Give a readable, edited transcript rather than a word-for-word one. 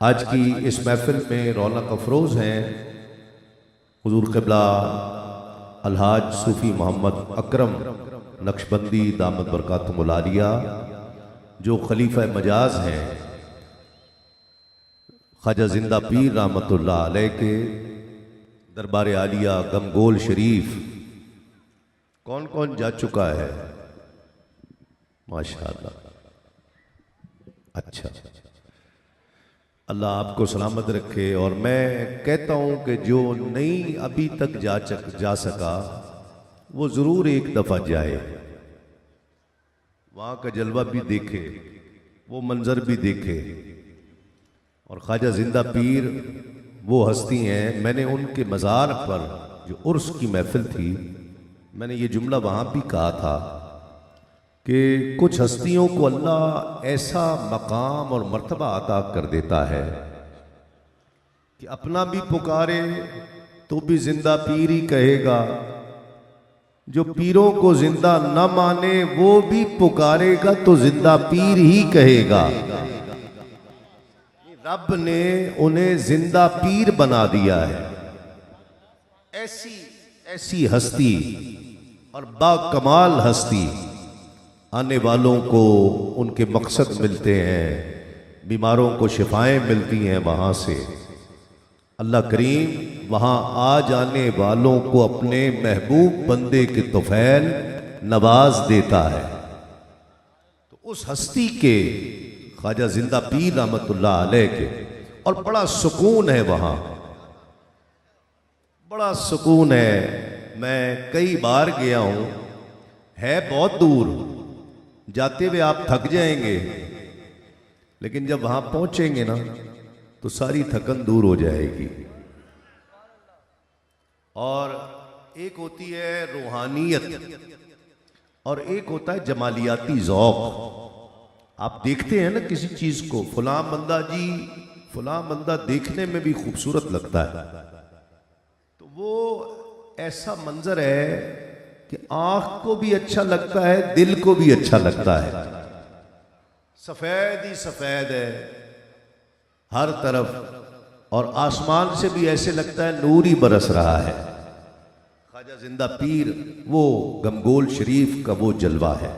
आज की इस महफिल में रौनक अफरोज़ हैं हुज़ूर क़िबला अलहाज सूफ़ी मोहम्मद अकरम नक्शबंदी दामद बरकातुहुल आलिया, जो खलीफा मजाज हैं ख्वाजा जिंदा पीर रहमतुल्लाह अलैह के दरबार आलिया गमगोल शरीफ। कौन कौन जा चुका है? माशाअल्लाह, अच्छा, अल्लाह आपको सलामत रखे। और मैं कहता हूं कि जो नहीं अभी तक जा सका वो ज़रूर एक दफ़ा जाए, वहाँ का जलवा भी देखे, वो मंज़र भी देखे। और ख्वाजा जिंदा पीर वो हस्ती हैं, मैंने उनके मज़ार पर जो उर्स की महफिल थी, मैंने ये जुमला वहाँ भी कहा था कि कुछ हस्तियों को अल्लाह ऐसा मकाम और मर्तबा अता कर देता है कि अपना भी पुकारे तो भी जिंदा पीर ही कहेगा, जो पीरों को जिंदा न माने वो भी पुकारेगा तो जिंदा पीर ही कहेगा। रब ने उन्हें जिंदा पीर बना दिया है। ऐसी ऐसी हस्ती और बाकमाल हस्ती, आने वालों को उनके मकसद मिलते हैं, बीमारों को शिफाएं मिलती हैं वहाँ से। अल्लाह करीम वहाँ आ जाने वालों को अपने महबूब बंदे के तुफैल नवाज देता है। तो उस हस्ती के ख्वाजा जिंदा पीर रहमतुल्लाह अलैह के, और बड़ा सुकून है वहाँ, बड़ा सुकून है। मैं कई बार गया हूँ, है बहुत दूर, जाते हुए आप थक जाएंगे, लेकिन जब वहां पहुंचेंगे ना तो सारी थकन दूर हो जाएगी। और एक होती है रूहानियत और एक होता है जमालियाती ज़ौक़। आप देखते हैं ना किसी चीज को, फलां बंदा जी, फलां बंदा देखने में भी खूबसूरत लगता है, तो वो ऐसा मंजर है कि आंख को भी अच्छा लगता है, दिल को भी अच्छा लगता है। सफेद ही सफेद है हर तरफ, और आसमान से भी ऐसे लगता है नूर ही बरस रहा है। ख्वाजा जिंदा पीर वो गमगोल शरीफ का वो जलवा है।